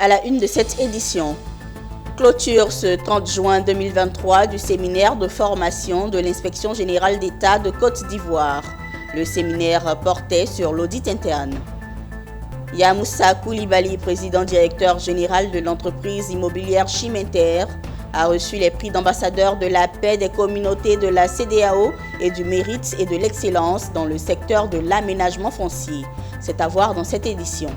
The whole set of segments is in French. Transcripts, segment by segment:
À la une de cette édition, clôture ce 30 juin 2023 du séminaire de formation de l'Inspection générale d'État de Côte d'Ivoire. Le séminaire portait sur l'audit interne. Yamoussa Koulibaly, président-directeur général de l'entreprise immobilière Chiminter, a reçu les prix d'ambassadeur de la paix des communautés de la CEDEAO et du mérite et de l'excellence dans le secteur de l'aménagement foncier. C'est à voir dans cette édition.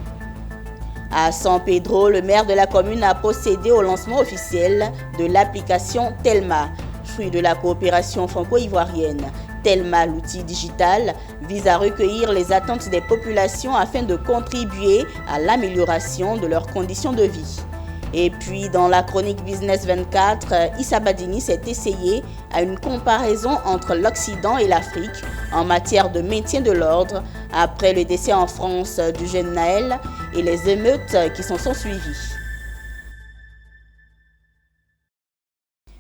À San Pedro, le maire de la commune a procédé au lancement officiel de l'application Telma, fruit de la coopération franco-ivoirienne. Telma, l'outil digital, vise à recueillir les attentes des populations afin de contribuer à l'amélioration de leurs conditions de vie. Et puis, dans la chronique Business 24, Issa Badini s'est essayé à une comparaison entre l'Occident et l'Afrique en matière de maintien de l'ordre après le décès en France du jeune Naël et les émeutes qui s'en sont suivies.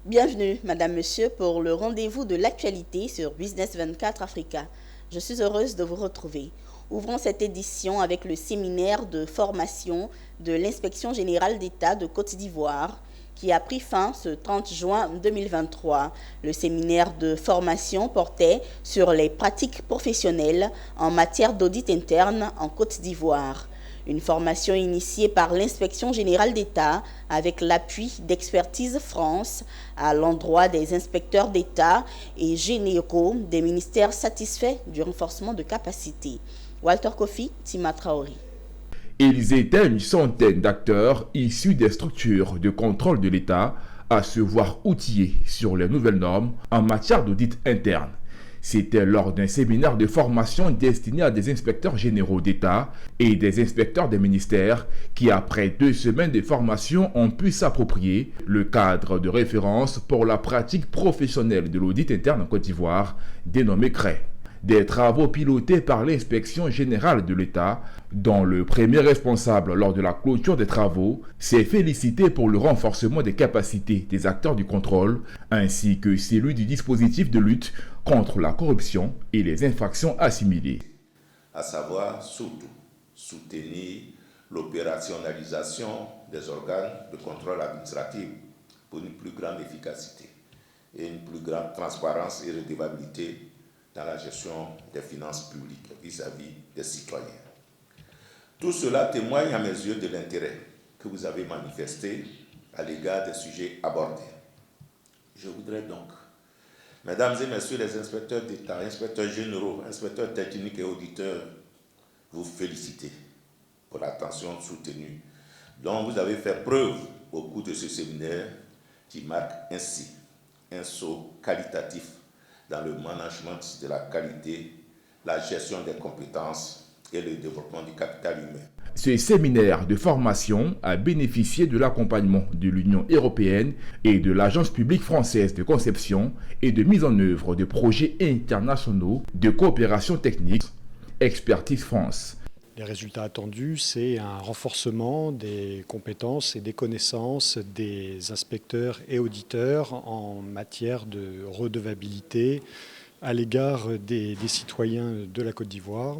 Bienvenue, Madame, Monsieur, pour le rendez-vous de l'actualité sur Business 24 Africa. Je suis heureuse de vous retrouver. Ouvrons cette édition avec le séminaire de formation de l'Inspection générale d'État de Côte d'Ivoire qui a pris fin ce 30 juin 2023. Le séminaire de formation portait sur les pratiques professionnelles en matière d'audit interne en Côte d'Ivoire. Une formation initiée par l'Inspection générale d'État avec l'appui d'Expertise France à l'endroit des inspecteurs d'État et généraux des ministères satisfaits du renforcement de capacités. Walter Kofi, Tima Traoré. Ils étaient une centaine d'acteurs issus des structures de contrôle de l'État à se voir outillés sur les nouvelles normes en matière d'audit interne. C'était lors d'un séminaire de formation destiné à des inspecteurs généraux d'État et des inspecteurs des ministères qui, après 2 semaines de formation, ont pu s'approprier le cadre de référence pour la pratique professionnelle de l'audit interne en Côte d'Ivoire, dénommé CREI. Des travaux pilotés par l'Inspection générale de l'État, dont le premier responsable lors de la clôture des travaux s'est félicité pour le renforcement des capacités des acteurs du contrôle, ainsi que celui du dispositif de lutte contre la corruption et les infractions assimilées. À savoir, surtout, soutenir l'opérationnalisation des organes de contrôle administratif pour une plus grande efficacité et une plus grande transparence et redevabilité dans la gestion des finances publiques vis-à-vis des citoyens. Tout cela témoigne à mes yeux de l'intérêt que vous avez manifesté à l'égard des sujets abordés. Je voudrais donc, mesdames et messieurs les inspecteurs d'État, inspecteurs généraux, inspecteurs techniques et auditeurs, vous féliciter pour l'attention soutenue dont vous avez fait preuve au cours de ce séminaire qui marque ainsi un saut qualitatif dans le management de la qualité, la gestion des compétences et le développement du capital humain. Ce séminaire de formation a bénéficié de l'accompagnement de l'Union européenne et de l'Agence publique française de conception et de mise en œuvre de projets internationaux de coopération technique, Expertise France. Les résultats attendus, c'est un renforcement des compétences et des connaissances des inspecteurs et auditeurs en matière de redevabilité à l'égard des citoyens de la Côte d'Ivoire.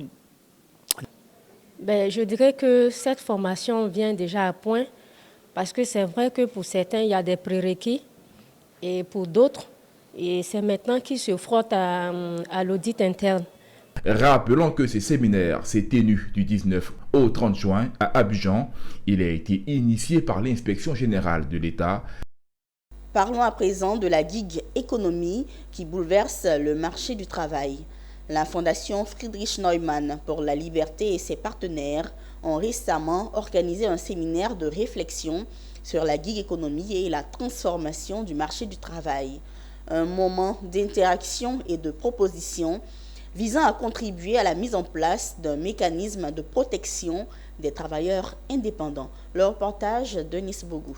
Je dirais que cette formation vient déjà à point parce que c'est vrai que pour certains, il y a des prérequis et pour d'autres, et c'est maintenant qu'ils se frottent à l'audit interne. Rappelons que ce séminaire s'est tenu du 19 au 30 juin à Abidjan. Il a été initié par l'Inspection générale de l'État. Parlons à présent de la gig économie qui bouleverse le marché du travail. La Fondation Friedrich Neumann pour la liberté et ses partenaires ont récemment organisé un séminaire de réflexion sur la gig économie et la transformation du marché du travail. Un moment d'interaction et de proposition visant à contribuer à la mise en place d'un mécanisme de protection des travailleurs indépendants. Le reportage de Nice Bogou.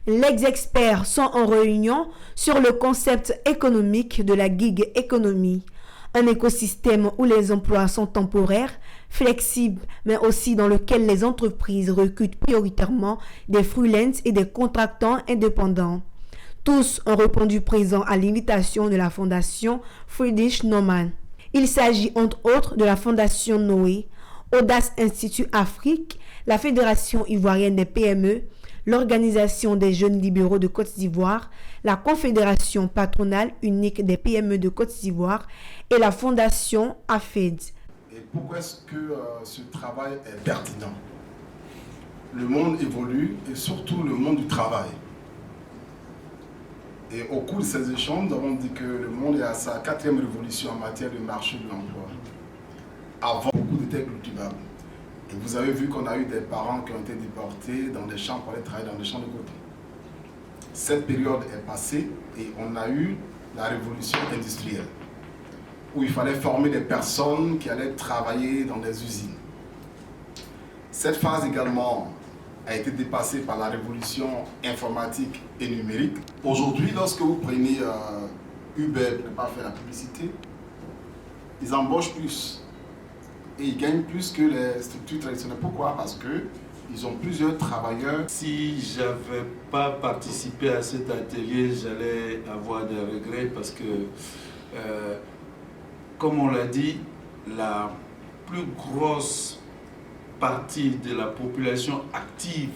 Les experts sont en réunion sur le concept économique de la gig economy, un écosystème où les emplois sont temporaires, flexibles, mais aussi dans lequel les entreprises recrutent prioritairement des freelances et des contractants indépendants. Tous ont répondu présent à l'invitation de la Fondation Friedrich Naumann. Il s'agit entre autres de la Fondation Noé, Audace Institut Afrique, la Fédération ivoirienne des PME, l'Organisation des jeunes libéraux de Côte d'Ivoire, la Confédération patronale unique des PME de Côte d'Ivoire et la Fondation AFED. Et pourquoi est-ce que ce travail est pertinent? Le monde évolue et surtout le monde du travail. Et au cours de ces échanges, nous avons dit que le monde est à sa 4e révolution en matière de marché de l'emploi. Avant, beaucoup étaient cultivables. Et vous avez vu qu'on a eu des parents qui ont été déportés dans des champs pour aller travailler dans des champs de coton. Cette période est passée et on a eu la révolution industrielle, où il fallait former des personnes qui allaient travailler dans des usines. Cette phase également a été dépassée par la révolution informatique et numérique. Aujourd'hui, lorsque vous prenez Uber, pour ne pas faire la publicité, ils embauchent plus et ils gagnent plus que les structures traditionnelles. Pourquoi? Parce qu'ils ont plusieurs travailleurs. Si je n'avais pas participé à cet atelier, j'allais avoir des regrets parce que, comme on l'a dit, la plus grosse partie de la population active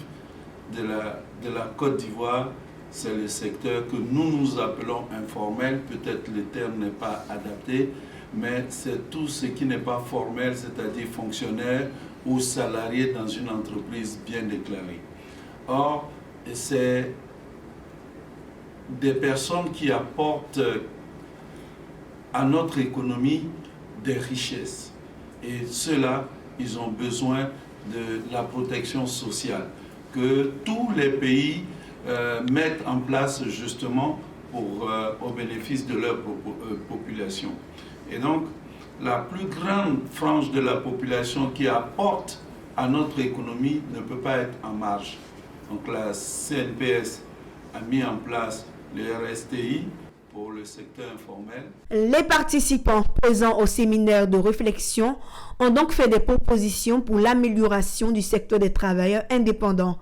de la Côte d'Ivoire, c'est le secteur que nous appelons informel. Peut-être le terme n'est pas adapté, mais c'est tout ce qui n'est pas formel, c'est-à-dire fonctionnaire ou salarié dans une entreprise bien déclarée. Or, c'est des personnes qui apportent à notre économie des richesses. Et ceux-là, ils ont besoin de la protection sociale que tous les pays mettent en place justement au bénéfice de leur population. Et donc, la plus grande frange de la population qui apporte à notre économie ne peut pas être en marge. Donc la CNPS a mis en place le RSTI pour le secteur informel. Les participants présents au séminaire de réflexion ont donc fait des propositions pour l'amélioration du secteur des travailleurs indépendants.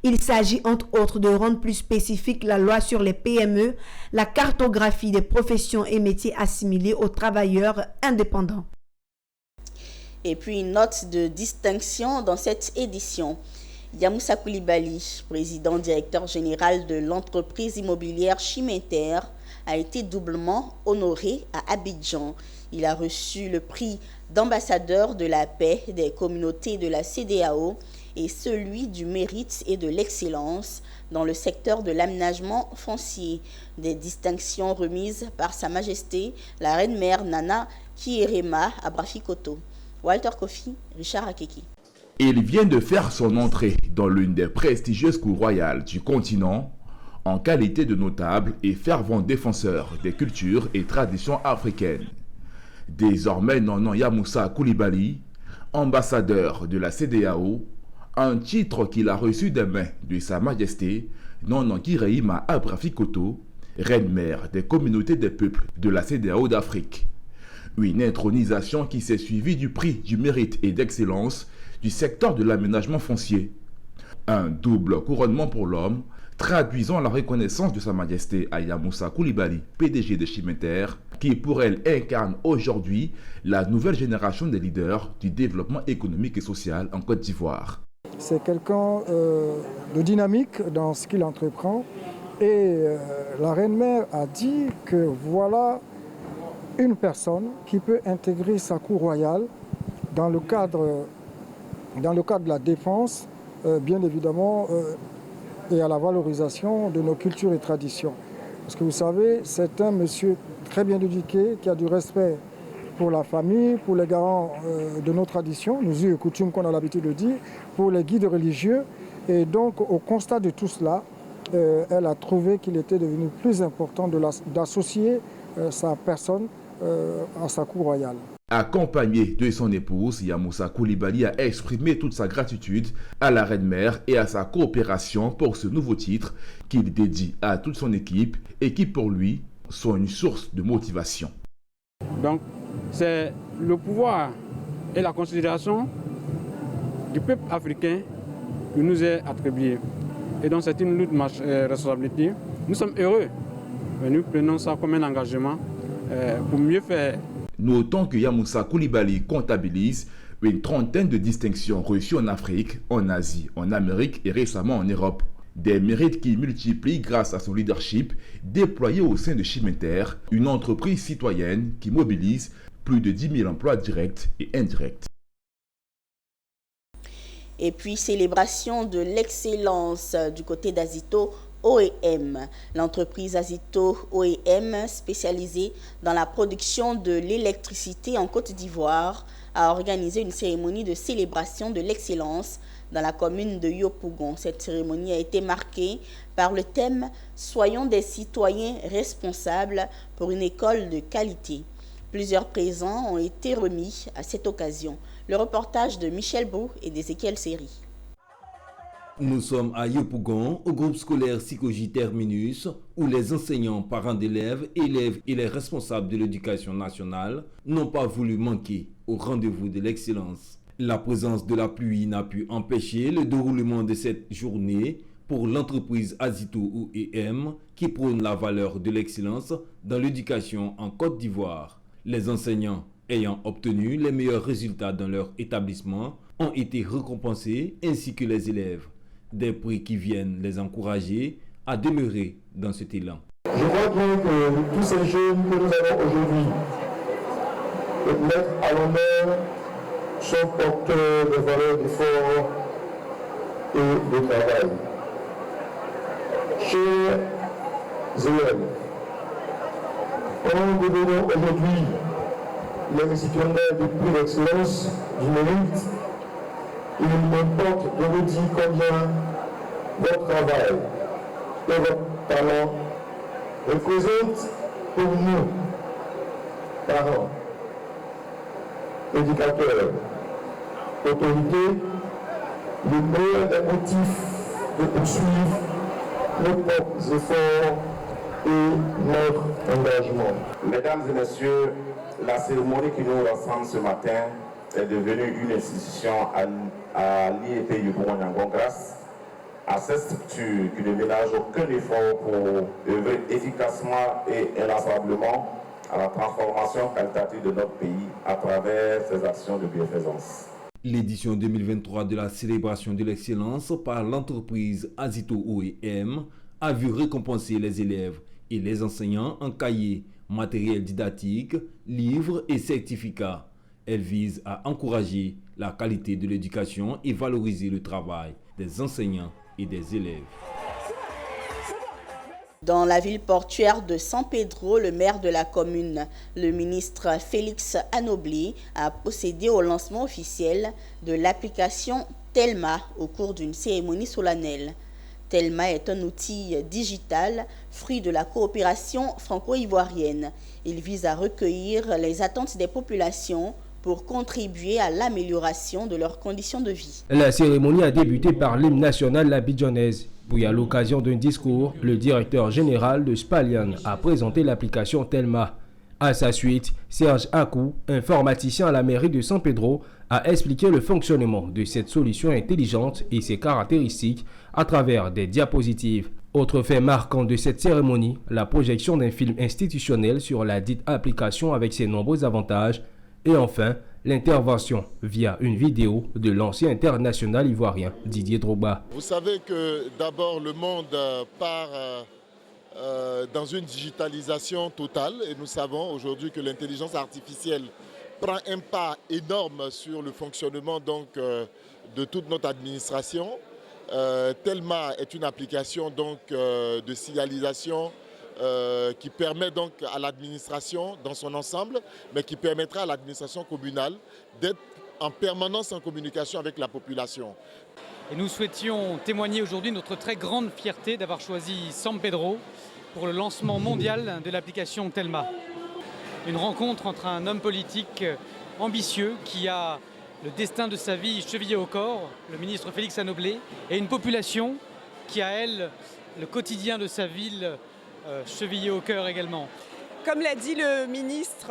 Il s'agit entre autres de rendre plus spécifique la loi sur les PME, la cartographie des professions et métiers assimilés aux travailleurs indépendants. Et puis une note de distinction dans cette édition. Yamoussa Koulibaly, président directeur général de l'entreprise immobilière Chimenter, a été doublement honoré à Abidjan. Il a reçu le prix d'ambassadeur de la paix des communautés de la CEDEAO et celui du mérite et de l'excellence dans le secteur de l'aménagement foncier. Des distinctions remises par Sa Majesté, la Reine-Mère Nana Kyerema Abrafikoto. Walter Kofi, Richard Akeki. Il vient de faire son entrée dans l'une des prestigieuses cours royales du continent en qualité de notable et fervent défenseur des cultures et traditions africaines. Désormais nommé Yamoussa Koulibaly, ambassadeur de la CEDEAO, un titre qu'il a reçu des mains de Sa Majesté Nana Kyerema Abrafikoto, reine-mère des communautés des peuples de la CEDEAO d'Afrique. Une intronisation qui s'est suivie du prix du mérite et d'excellence du secteur de l'aménagement foncier. Un double couronnement pour l'homme, traduisant la reconnaissance de Sa Majesté à Yamoussa Koulibaly, PDG de Chimenter, qui pour elle incarne aujourd'hui la nouvelle génération des leaders du développement économique et social en Côte d'Ivoire. C'est quelqu'un de dynamique dans ce qu'il entreprend et la Reine-Mère a dit que voilà une personne qui peut intégrer sa cour royale dans le cadre de la défense, bien évidemment, et à la valorisation de nos cultures et traditions. Parce que vous savez, c'est un monsieur très bien éduqué, qui a du respect pour la famille, pour les garants de nos traditions, nous et coutumes qu'on a l'habitude de dire, pour les guides religieux. Et donc, au constat de tout cela, elle a trouvé qu'il était devenu plus important d'associer sa personne à sa cour royale. Accompagné de son épouse, Yamoussa Koulibaly a exprimé toute sa gratitude à la Reine-Mère et à sa coopération pour ce nouveau titre qu'il dédie à toute son équipe et qui pour lui sont une source de motivation. Donc c'est le pouvoir et la considération du peuple africain qui nous est attribué. Et donc c'est une lutte responsabilité. Nous sommes heureux, mais nous prenons ça comme un engagement pour mieux faire. Notons que Yamoussa Koulibaly comptabilise Une trentaine de distinctions reçues en Afrique, en Asie, en Amérique et récemment en Europe. Des mérites qui multiplient grâce à son leadership déployé au sein de Chimenter, une entreprise citoyenne qui mobilise plus de 10 000 emplois directs et indirects. Et puis, célébration de l'excellence du côté d'Azito OEM. L'entreprise Azito OEM, spécialisée dans la production de l'électricité en Côte d'Ivoire, a organisé une cérémonie de célébration de l'excellence dans la commune de Yopougon. Cette cérémonie a été marquée par le thème « Soyons des citoyens responsables pour une école de qualité ». Plusieurs présents ont été remis à cette occasion. Le reportage de Michel Bou et d'Ézéchiel Séry. Nous sommes à Yopougon, au groupe scolaire Sikoji Terminus, où les enseignants, parents d'élèves, élèves et les responsables de l'éducation nationale n'ont pas voulu manquer au rendez-vous de l'excellence. La présence de la pluie n'a pu empêcher le déroulement de cette journée pour l'entreprise Azito OEM qui prône la valeur de l'excellence dans l'éducation en Côte d'Ivoire. Les enseignants ayant obtenu les meilleurs résultats dans leur établissement ont été récompensés ainsi que les élèves. Des prix qui viennent les encourager à demeurer dans cet élan. Je crois bien que tous ces jeunes que nous avons aujourd'hui mettre à l'honneur sont porteurs de valeurs d'effort et de travail. Chers élèves, nous devenons aujourd'hui les récipiendaires du prix d'excellence du mérite. Il m'importe de vous dire combien votre travail et votre talent représentent pour nous, parents, éducateurs, autorités, le meilleur des motifs de poursuivre nos propres efforts et notre engagement. Mesdames et messieurs, la cérémonie qui nous rassemble ce matin est devenue une institution à l'IEP Yopougon grâce à cette structure qui ne ménage aucun effort pour œuvrer efficacement et inlassablement à la transformation qualitative de notre pays à travers ses actions de bienfaisance. L'édition 2023 de la célébration de l'excellence par l'entreprise Azito OEM a vu récompenser les élèves et les enseignants en cahiers, matériel didactique, livres et certificats. Elle vise à encourager la qualité de l'éducation et valoriser le travail des enseignants et des élèves. Dans la ville portuaire de San Pedro, le maire de la commune, le ministre Félix Anoblé, a procédé au lancement officiel de l'application Telma au cours d'une cérémonie solennelle. Telma est un outil digital, fruit de la coopération franco-ivoirienne. Il vise à recueillir les attentes des populations pour contribuer à l'amélioration de leurs conditions de vie. La cérémonie a débuté par l'hymne national abidjanaise. Puis à l'occasion d'un discours, le directeur général de Spalian a présenté l'application Telma. À sa suite, Serge Akou, informaticien à la mairie de San Pedro, a expliqué le fonctionnement de cette solution intelligente et ses caractéristiques à travers des diapositives. Autre fait marquant de cette cérémonie, la projection d'un film institutionnel sur la dite application avec ses nombreux avantages. Et enfin, l'intervention via une vidéo de l'ancien international ivoirien Didier Drogba. Vous savez que d'abord le monde part dans une digitalisation totale et nous savons aujourd'hui que l'intelligence artificielle prend un pas énorme sur le fonctionnement donc, de toute notre administration. Telma est une application donc, de signalisation qui permet donc à l'administration dans son ensemble, mais qui permettra à l'administration communale d'être en permanence en communication avec la population. Et nous souhaitions témoigner aujourd'hui notre très grande fierté d'avoir choisi San Pedro pour le lancement mondial de l'application Telma. Une rencontre entre un homme politique ambitieux qui a le destin de sa vie chevillé au corps, le ministre Félix Anoblé, et une population qui a, elle, le quotidien de sa ville chevillé au cœur également. Comme l'a dit le ministre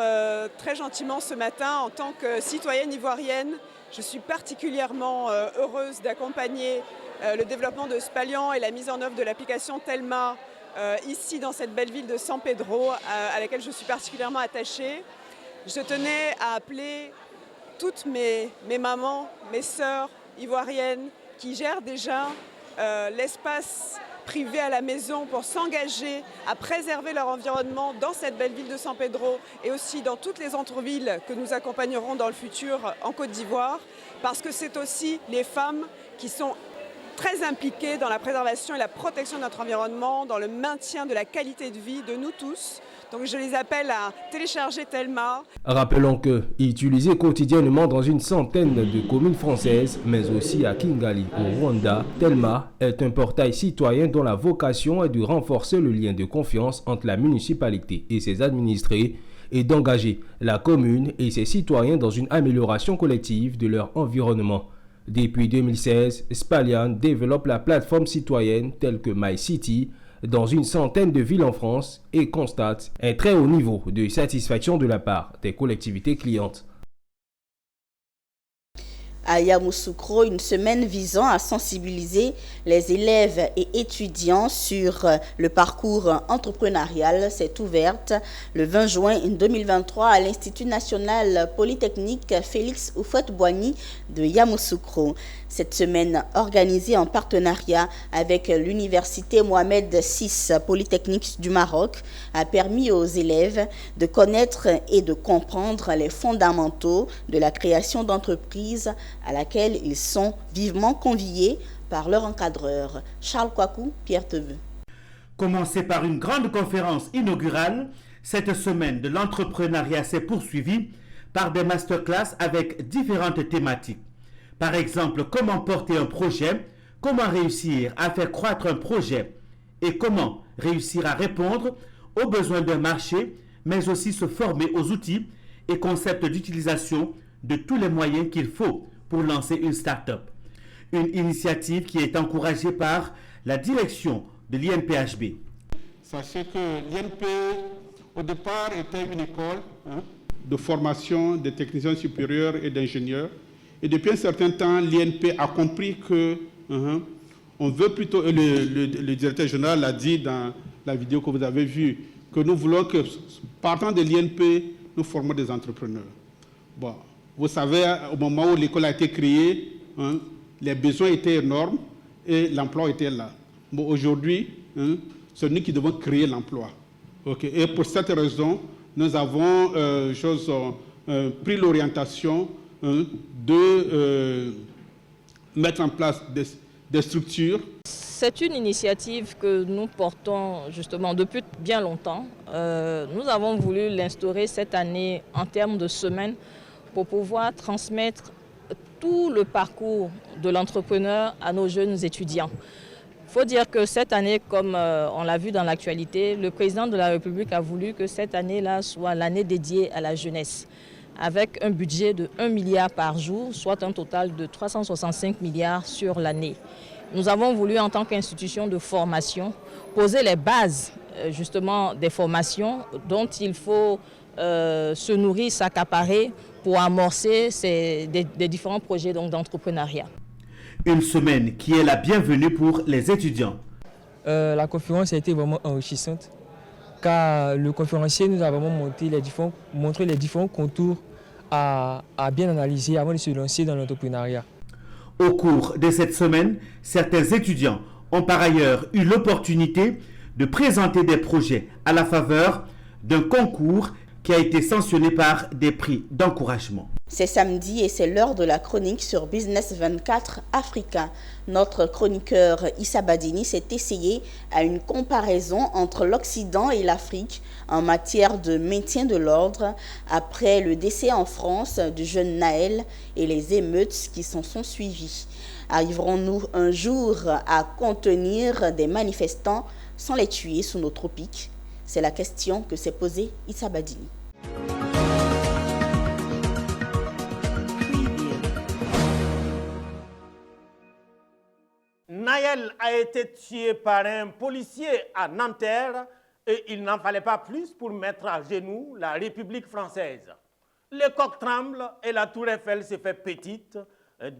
très gentiment ce matin, en tant que citoyenne ivoirienne, je suis particulièrement heureuse d'accompagner le développement de Spalian et la mise en œuvre de l'application Telma ici dans cette belle ville de San Pedro à laquelle je suis particulièrement attachée. Je tenais à appeler toutes mes mamans, mes sœurs ivoiriennes qui gèrent déjà l'espace privé à la maison pour s'engager à préserver leur environnement dans cette belle ville de San Pedro et aussi dans toutes les autres villes que nous accompagnerons dans le futur en Côte d'Ivoire, parce que c'est aussi les femmes qui sont très impliquées dans la préservation et la protection de notre environnement, dans le maintien de la qualité de vie de nous tous. Donc je les appelle à télécharger Telma. Rappelons que, utilisé quotidiennement dans une centaine de communes françaises, mais aussi à Kigali, au Rwanda, Telma est un portail citoyen dont la vocation est de renforcer le lien de confiance entre la municipalité et ses administrés et d'engager la commune et ses citoyens dans une amélioration collective de leur environnement. Depuis 2016, Spalian développe la plateforme citoyenne telle que MyCity dans une centaine de villes en France et constate un très haut niveau de satisfaction de la part des collectivités clientes. À Yamoussoukro, une semaine visant à sensibiliser les élèves et étudiants sur le parcours entrepreneurial s'est ouverte le 20 juin 2023 à l'Institut national polytechnique Félix Houphouët-Boigny de Yamoussoukro. Cette semaine, organisée en partenariat avec l'Université Mohamed VI Polytechnique du Maroc, a permis aux élèves de connaître et de comprendre les fondamentaux de la création d'entreprises à laquelle ils sont vivement conviés par leur encadreur. Charles Kouakou, Pierre Teveux. Commencé par une grande conférence inaugurale, cette semaine de l'entrepreneuriat s'est poursuivie par des masterclass avec différentes thématiques. Par exemple, comment porter un projet, comment réussir à faire croître un projet et comment réussir à répondre aux besoins d'un marché, mais aussi se former aux outils et concepts d'utilisation de tous les moyens qu'il faut pour lancer une start-up. Une initiative qui est encouragée par la direction de l'INPHB. Sachez que l'INP, au départ, était une école de formation des techniciens supérieurs et d'ingénieurs. Et depuis un certain temps, l'INP a compris que on veut plutôt, le directeur général l'a dit dans la vidéo que vous avez vue, que nous voulons que, partant de l'INP, nous formons des entrepreneurs. Bon, vous savez, au moment où l'école a été créée, les besoins étaient énormes et l'emploi était là. Bon, aujourd'hui, c'est nous qui devons créer l'emploi. Okay. Et pour cette raison, nous avons pris l'orientation de mettre en place des structures. C'est une initiative que nous portons justement depuis bien longtemps. Nous avons voulu l'instaurer cette année en termes de semaines pour pouvoir transmettre tout le parcours de l'entrepreneur à nos jeunes étudiants. Il faut dire que cette année, comme on l'a vu dans l'actualité, le président de la République a voulu que cette année-là soit l'année dédiée à la jeunesse, avec un budget de 1 milliard par jour, soit un total de 365 milliards sur l'année. Nous avons voulu, en tant qu'institution de formation, poser les bases justement des formations dont il faut se nourrir, s'accaparer pour amorcer des différents projets d'entrepreneuriat. Une semaine qui est la bienvenue pour les étudiants. La conférence a été vraiment enrichissante car le conférencier nous a vraiment montré les différents contours à bien analyser avant de se lancer dans l'entrepreneuriat. Au cours de cette semaine, certains étudiants ont par ailleurs eu l'opportunité de présenter des projets à la faveur d'un concours qui a été sanctionné par des prix d'encouragement. C'est samedi et c'est l'heure de la chronique sur Business 24 Africa. Notre chroniqueur Issa Badini s'est essayé à une comparaison entre l'Occident et l'Afrique en matière de maintien de l'ordre après le décès en France du jeune Naël et les émeutes qui s'en sont suivies. Arriverons-nous un jour à contenir des manifestants sans les tuer sous nos tropiques? C'est la question que s'est posée Issa Badini. Naël a été tué par un policier à Nanterre et il n'en fallait pas plus pour mettre à genoux la République française. Le coq tremble et la tour Eiffel se fait petite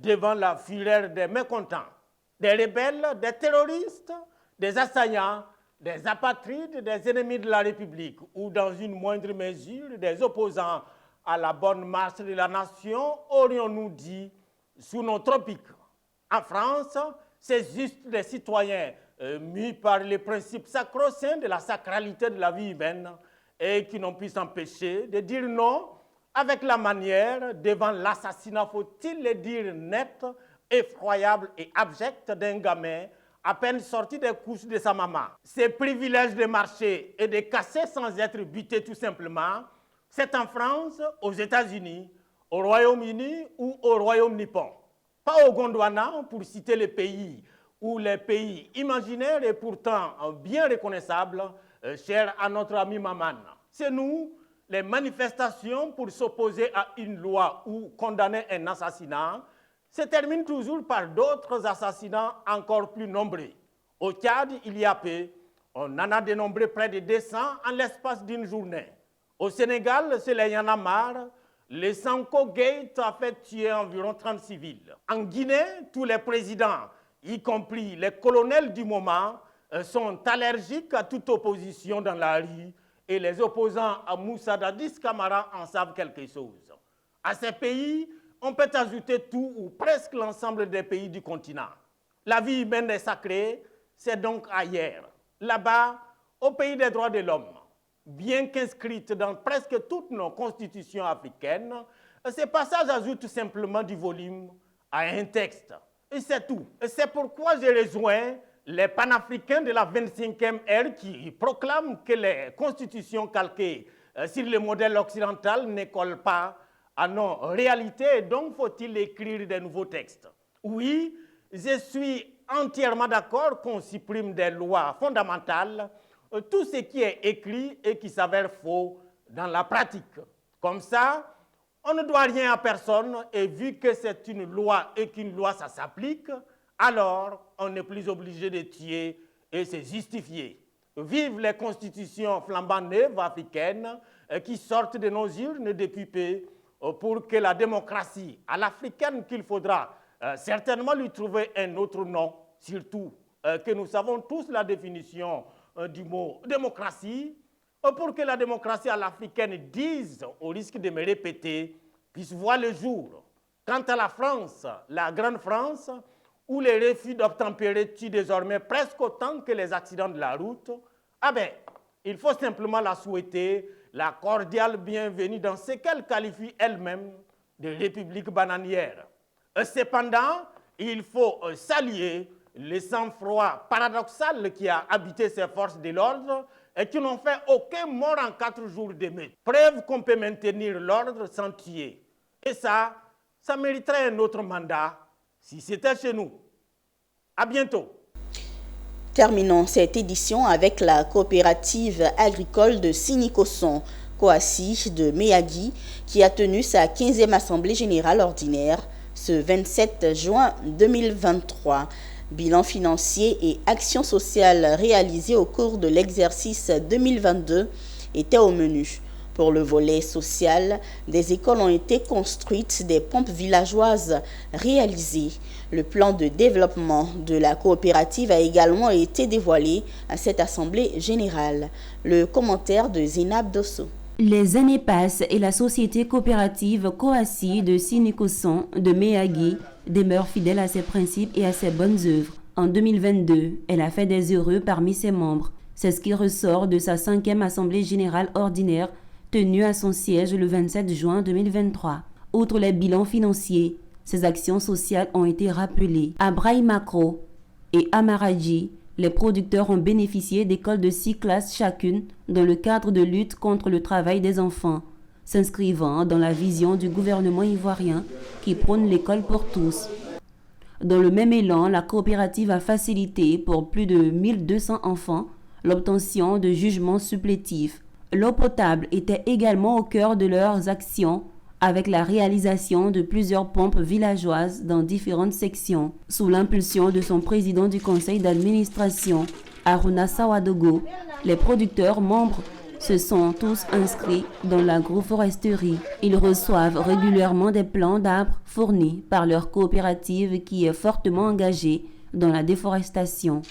devant la fureur des mécontents, des rebelles, des terroristes, des assaillants, des apatrides, des ennemis de la République ou dans une moindre mesure des opposants à la bonne marche de la nation, aurions-nous dit, sous nos tropiques. En France, c'est juste des citoyens mis par les principes sacro-saints de la sacralité de la vie humaine et qui n'ont pu s'empêcher de dire non avec la manière devant l'assassinat, faut-il le dire net, effroyable et abject d'un gamin à peine sorti des couches de sa maman. Ces privilèges de marcher et de casser sans être butés tout simplement, c'est en France, aux États-Unis, au Royaume-Uni ou au Royaume nippon. Pas au Gondwana, pour citer les pays ou les pays imaginaires et pourtant bien reconnaissables, chers à notre ami Maman. C'est nous, les manifestations pour s'opposer à une loi ou condamner un assassinat se terminent toujours par d'autres assassinats encore plus nombreux. Au Tchad, il y a peu, on en a dénombré près de 200 en l'espace d'une journée. Au Sénégal, c'est les Y'en a marre, le Sanko Gate a fait tuer environ 30 civils. En Guinée, tous les présidents, y compris les colonels du moment, sont allergiques à toute opposition dans la rue et les opposants à Moussa Dadis Camara en savent quelque chose. À ces pays, on peut ajouter tout ou presque l'ensemble des pays du continent. La vie humaine est sacrée, c'est donc ailleurs. Là-bas, au pays des droits de l'homme, bien qu'inscrite dans presque toutes nos constitutions africaines, ces passages ajoutent simplement du volume à un texte. Et c'est tout. Et c'est pourquoi j'ai rejoint les panafricains de la 25e ère qui proclament que les constitutions calquées sur le modèle occidental ne collent pas à nos réalités, donc faut-il écrire de nouveaux textes. Oui, je suis entièrement d'accord qu'on supprime des lois fondamentales, tout ce qui est écrit et qui s'avère faux dans la pratique. Comme ça, on ne doit rien à personne et vu que c'est une loi et qu'une loi ça s'applique, alors on n'est plus obligé de tuer et c'est justifié. Vive les constitutions flambant neuves africaines qui sortent de nos urnes depuis peu pour que la démocratie à l'africaine qu'il faudra certainement lui trouver un autre nom, surtout que nous savons tous la définition du mot démocratie, pour que la démocratie à l'africaine dise, au risque de me répéter, puisse voir le jour. Quant à la France, la grande France, où les refus d'obtempérer tuent désormais presque autant que les accidents de la route, il faut simplement la souhaiter la cordiale bienvenue dans ce qu'elle qualifie elle-même de république bananière. Cependant, il faut saluer le sang-froid paradoxal qui a habité ces forces de l'ordre et qui n'ont fait aucun mort en 4 jours d'émeute. Preuve qu'on peut maintenir l'ordre sans tuer. Et ça mériterait un autre mandat si c'était chez nous. À bientôt. Terminons cette édition avec la coopérative agricole de Sinikosson, Coassi de Meyagui, qui a tenu sa 15e assemblée générale ordinaire ce 27 juin 2023. Bilan financier et actions sociales réalisées au cours de l'exercice 2022 étaient au menu. Pour le volet social, des écoles ont été construites, des pompes villageoises réalisées. Le plan de développement de la coopérative a également été dévoilé à cette assemblée générale. Le commentaire de Zinab Dosso. Les années passent et la société coopérative Coassi de Sinikosson de Meyagui demeure fidèle à ses principes et à ses bonnes œuvres. En 2022, elle a fait des heureux parmi ses membres. C'est ce qui ressort de sa 5e assemblée générale ordinaire tenue à son siège le 27 juin 2023. Outre les bilans financiers, ces actions sociales ont été rappelées. À Braïmakro et à Maradji, les producteurs ont bénéficié d'écoles de 6 classes chacune dans le cadre de lutte contre le travail des enfants, s'inscrivant dans la vision du gouvernement ivoirien qui prône l'école pour tous. Dans le même élan, la coopérative a facilité pour plus de 1200 enfants l'obtention de jugements supplétifs. L'eau potable était également au cœur de leurs actions avec la réalisation de plusieurs pompes villageoises dans différentes sections. Sous l'impulsion de son président du conseil d'administration, Aruna Sawadogo, les producteurs membres se sont tous inscrits dans l'agroforesterie. Ils reçoivent régulièrement des plants d'arbres fournis par leur coopérative qui est fortement engagée dans la déforestation.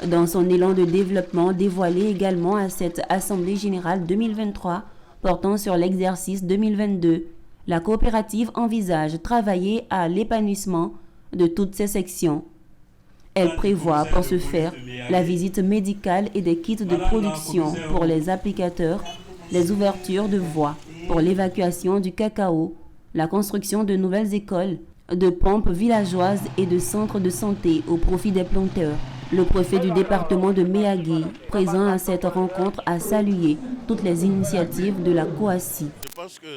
Dans son élan de développement dévoilé également à cette Assemblée générale 2023, portant sur l'exercice 2022. La coopérative envisage de travailler à l'épanouissement de toutes ces sections. Elle prévoit pour ce faire la visite médicale et des kits de production pour les applicateurs, les ouvertures de voies pour l'évacuation du cacao, la construction de nouvelles écoles, de pompes villageoises et de centres de santé au profit des planteurs. Le préfet du département de Méagui, présent à cette rencontre, a salué toutes les initiatives de la COACI. Je pense que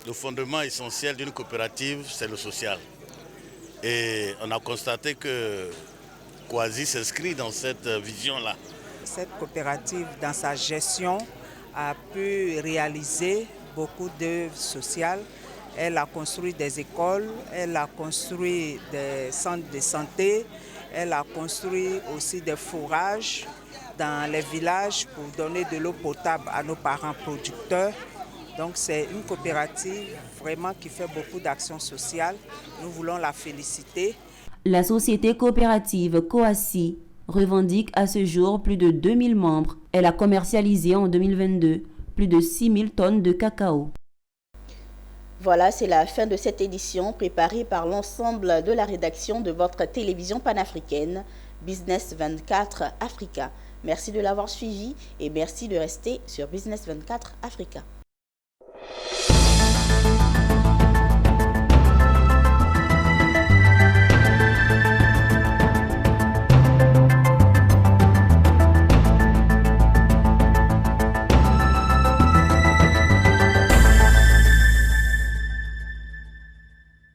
le fondement essentiel d'une coopérative, c'est le social. Et on a constaté que COACI s'inscrit dans cette vision-là. Cette coopérative, dans sa gestion, a pu réaliser beaucoup d'œuvres sociales. Elle a construit des écoles, elle a construit des centres de santé, elle a construit aussi des fourrages dans les villages pour donner de l'eau potable à nos parents producteurs. Donc c'est une coopérative vraiment qui fait beaucoup d'actions sociales. Nous voulons la féliciter. La société coopérative COACI revendique à ce jour plus de 2000 membres. Elle a commercialisé en 2022 plus de 6000 tonnes de cacao. Voilà, c'est la fin de cette édition préparée par l'ensemble de la rédaction de votre télévision panafricaine Business 24 Africa. Merci de l'avoir suivi et merci de rester sur Business 24 Africa.